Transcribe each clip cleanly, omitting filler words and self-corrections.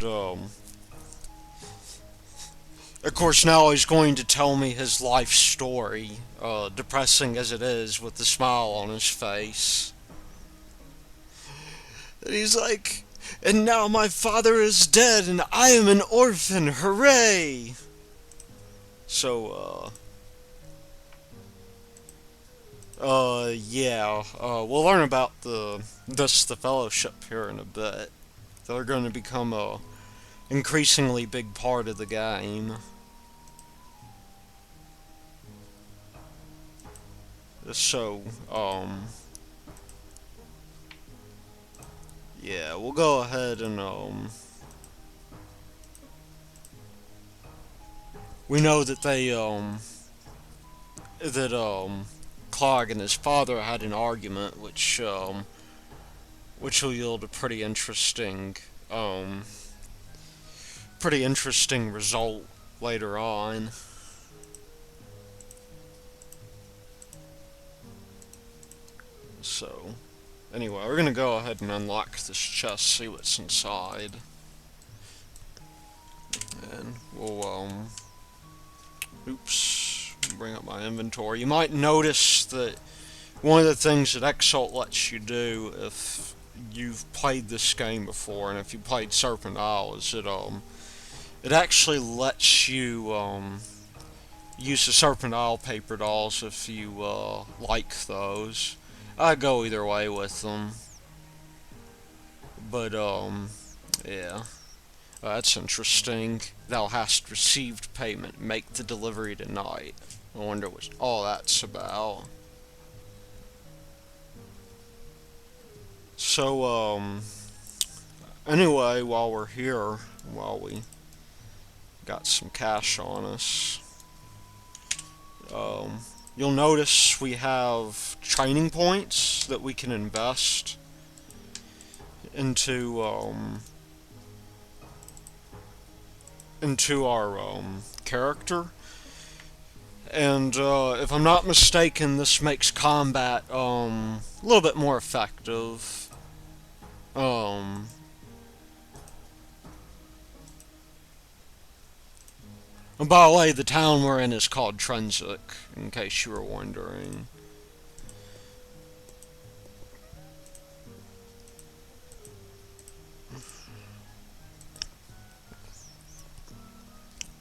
Um, of course, now he's going to tell me his life story, depressing as it is, with a smile on his face. And he's like, and now my father is dead and I am an orphan, hooray! So, yeah, we'll learn about the Fellowship here in a bit. They're going to become a increasingly big part of the game. So, yeah, we'll go ahead and, we know that Clog and his father had an argument, which will yield a um, pretty interesting result later on. So, anyway, we're gonna go ahead and unlock this chest, see what's inside. And we'll, oops, bring up my inventory. You might notice that one of the things that Exalt lets you do if you've played this game before, and if you played Serpent Isle, is it actually lets you, use the Serpent Isle paper dolls if you, like those. I go either way with them. But, yeah. That's interesting. Thou hast received payment. Make the delivery tonight. I wonder what all that's about. So, anyway, while we're here, while we got some cash on us, you'll notice we have training points that we can invest into our character. And if I'm not mistaken, this makes combat a little bit more effective. Um, and by the way, the town we're in is called Trensic, in case you were wondering.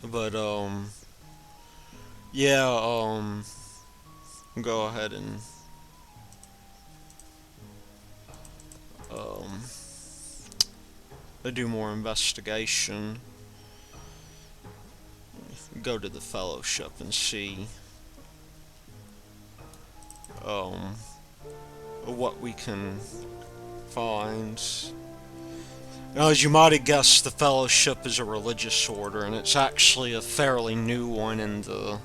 But yeah, go ahead and um, do more investigation. Go to the Fellowship and see um, what we can find. Now, as you might have guessed, the Fellowship is a religious order, and it's actually a fairly new one in the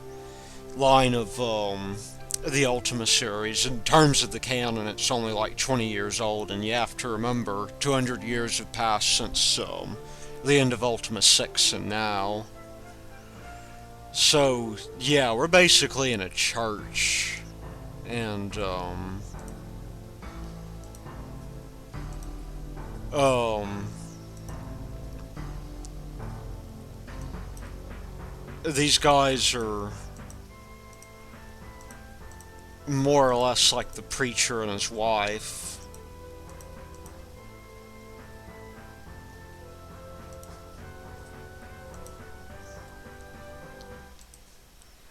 line of the Ultima series. In terms of the canon, it's only like 20 years old, and you have to remember 200 years have passed since the end of Ultima 6 and now. So, yeah, we're basically in a church, and these guys are more or less like the preacher and his wife.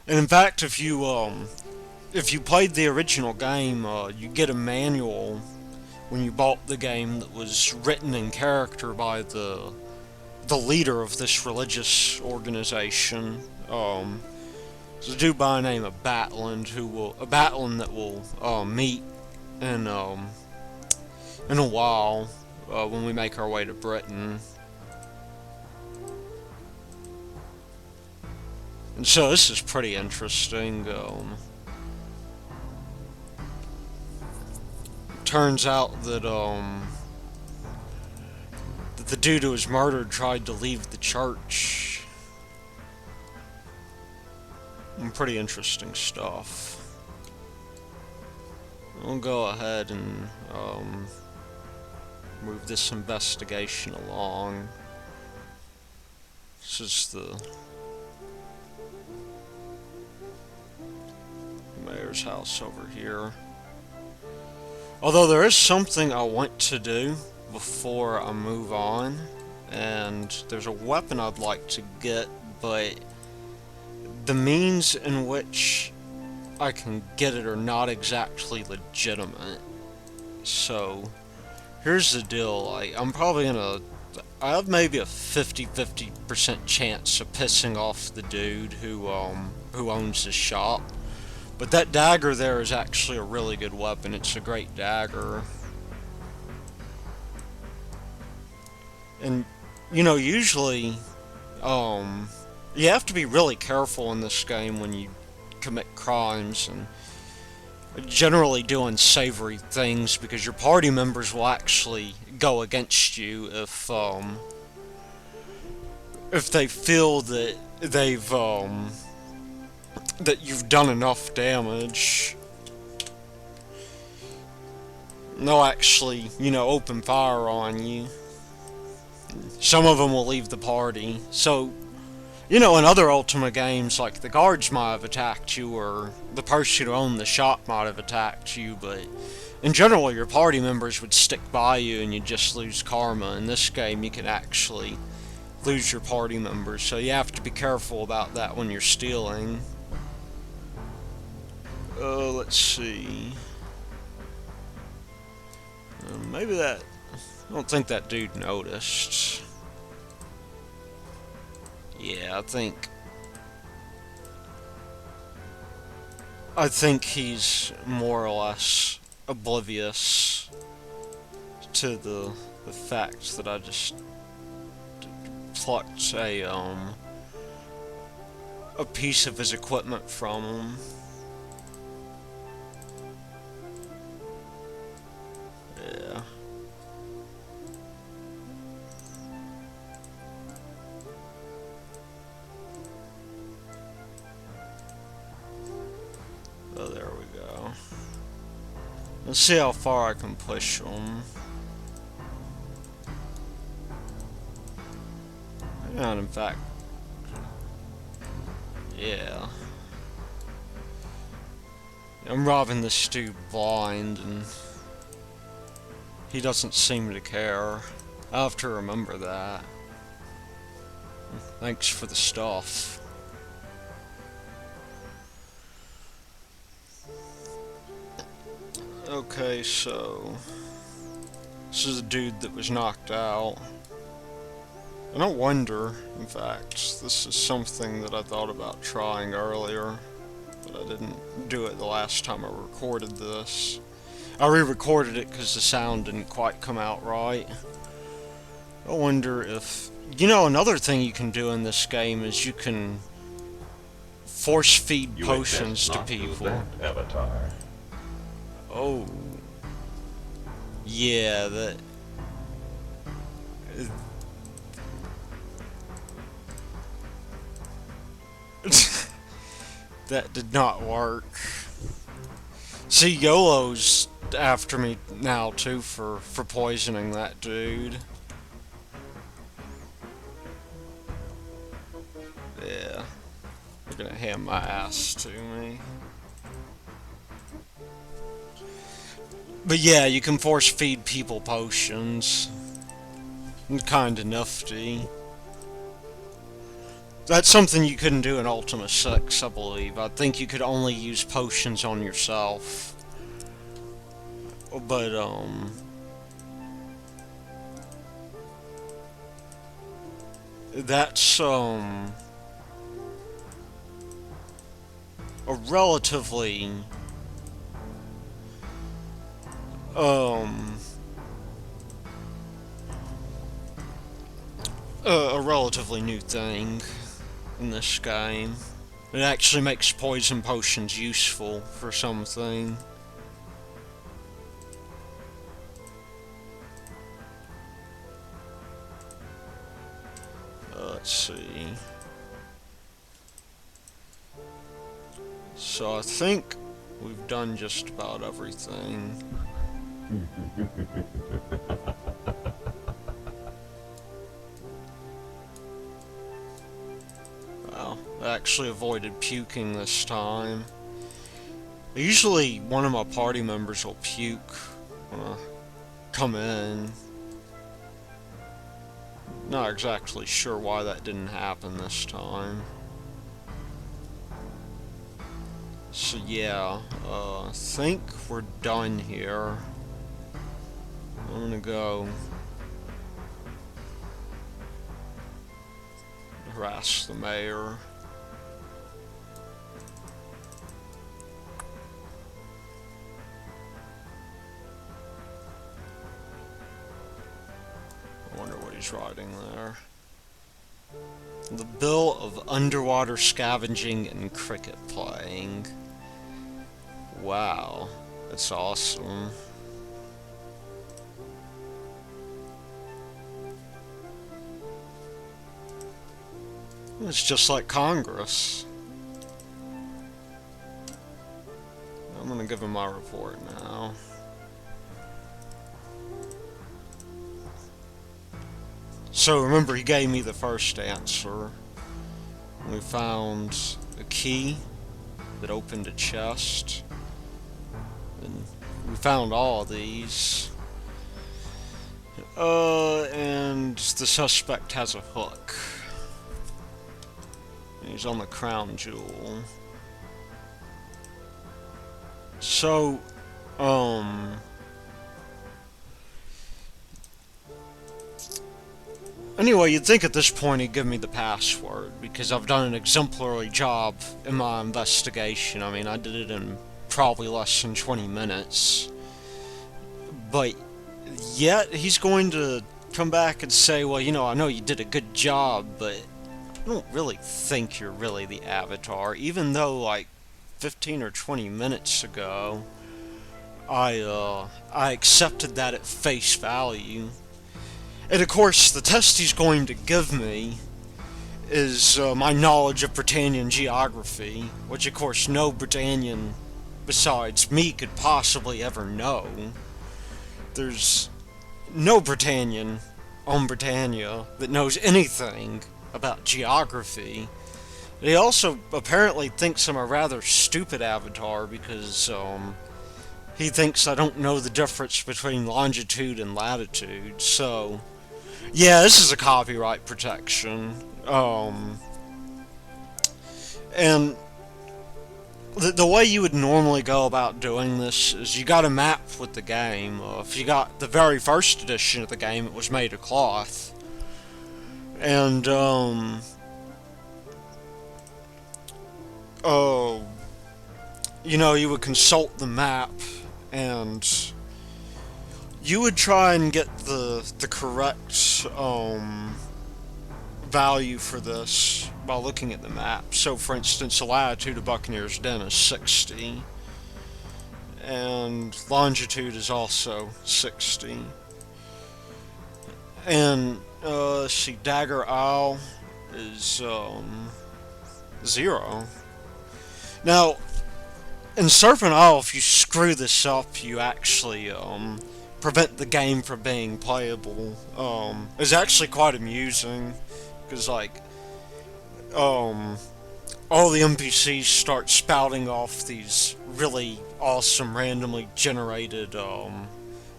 And in fact, if you played the original game, you get a manual when you bought the game that was written in character by the leader of this religious organization. It's a dude by the name of Battland that will meet in in a while when we make our way to Britain. And so this is pretty interesting. Turns out that that the dude who was murdered tried to leave the church. Pretty interesting stuff. We'll go ahead and move this investigation along. This is the mayor's house over here. Although there is something I want to do before I move on, and there's a weapon I'd like to get, but the means in which I can get it are not exactly legitimate. So, here's the deal, like, I have maybe a 50-50% chance of pissing off the dude who owns the shop. But that dagger there is actually a really good weapon. It's a great dagger. And, you know, usually, you have to be really careful in this game when you commit crimes and generally doing savory things, because your party members will actually go against you if they feel that that you've done enough damage. They'll actually, you know, open fire on you. Some of them will leave the party. So, you know, in other Ultima games, like, the guards might have attacked you, or the person who owned the shop might have attacked you, but in general, your party members would stick by you and you'd just lose karma. In this game, you can actually lose your party members, so you have to be careful about that when you're stealing. Let's see. Maybe that... I don't think that dude noticed. Yeah, I think he's more or less oblivious to the fact that I just plucked a piece of his equipment from him. Yeah. Oh, there we go. Let's see how far I can push him. And in fact, yeah. I'm robbing this dude blind, and he doesn't seem to care. I'll have to remember that. Thanks for the stuff. Okay, so this is a dude that was knocked out. I don't wonder, in fact, this is something that I thought about trying earlier, but I didn't do it the last time I recorded this. I re-recorded it because the sound didn't quite come out right. I wonder if... You know, another thing you can do in this game is you can force feed potions to people. Avatar. Oh. Yeah, that... That did not work. See, YOLO's after me now, too, for poisoning that dude. Yeah. They're gonna hand my ass to me. But yeah, you can force feed people potions. It's kinda nifty. That's something you couldn't do in Ultima 6, I believe. I think you could only use potions on yourself. But, that's, a relatively... a relatively new thing in this game. It actually makes poison potions useful for something. Let's see. So I think we've done just about everything. Wow, I actually avoided puking this time. Usually one of my party members will puke when I come in. Not exactly sure why that didn't happen this time. So yeah, I think we're done here. I'm gonna go harass the mayor. I wonder what he's writing there. The bill of underwater scavenging and cricket playing. Wow, that's awesome. It's just like Congress. I'm gonna give him my report now. So remember, he gave me the first answer. We found a key that opened a chest. And we found all of these. And the suspect has a hook. He's on the crown jewel. So, anyway, you'd think at this point he'd give me the password, because I've done an exemplary job in my investigation. I mean, I did it in probably less than 20 minutes. But yet, he's going to come back and say, well, you know, I know you did a good job, but I don't really think you're really the Avatar, even though, like, 15 or 20 minutes ago, I accepted that at face value. And of course, the test he's going to give me is my knowledge of Britannian geography, which of course no Britannian besides me could possibly ever know. There's no Britannian on Britannia that knows anything about geography. He also apparently thinks I'm a rather stupid Avatar because he thinks I don't know the difference between longitude and latitude. So yeah, this is a copyright protection. And the way you would normally go about doing this is you got a map with the game. If you got the very first edition of the game, it was made of cloth. And you know, you would consult the map, and you would try and get the correct value for this by looking at the map. So, for instance, the latitude of Buccaneer's Den is 60, and longitude is also 60. And let's see, Dagger Isle is 0. Now, in Serpent Isle, if you screw this up, you actually prevent the game from being playable. It's actually quite amusing, because like all the NPCs start spouting off these really awesome randomly generated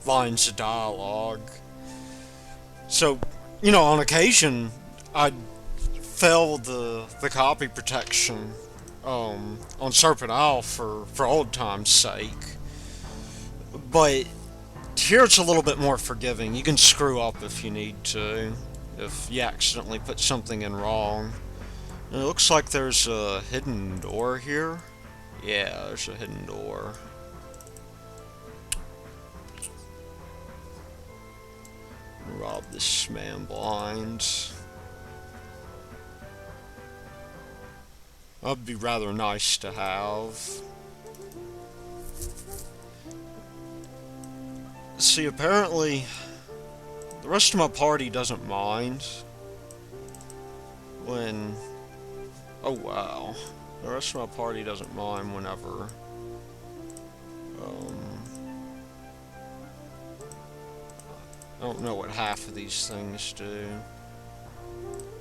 lines of dialogue. So, you know, on occasion I'd fail the copy protection on Serpent Isle for old time's sake. But here it's a little bit more forgiving. You can screw up if you need to, if you accidentally put something in wrong. And it looks like there's a hidden door here. Yeah, there's a hidden door. Rob this man blind. That'd be rather nice to have. See, apparently the rest of my party doesn't mind when... Oh wow. The rest of my party doesn't mind whenever I don't know what half of these things do.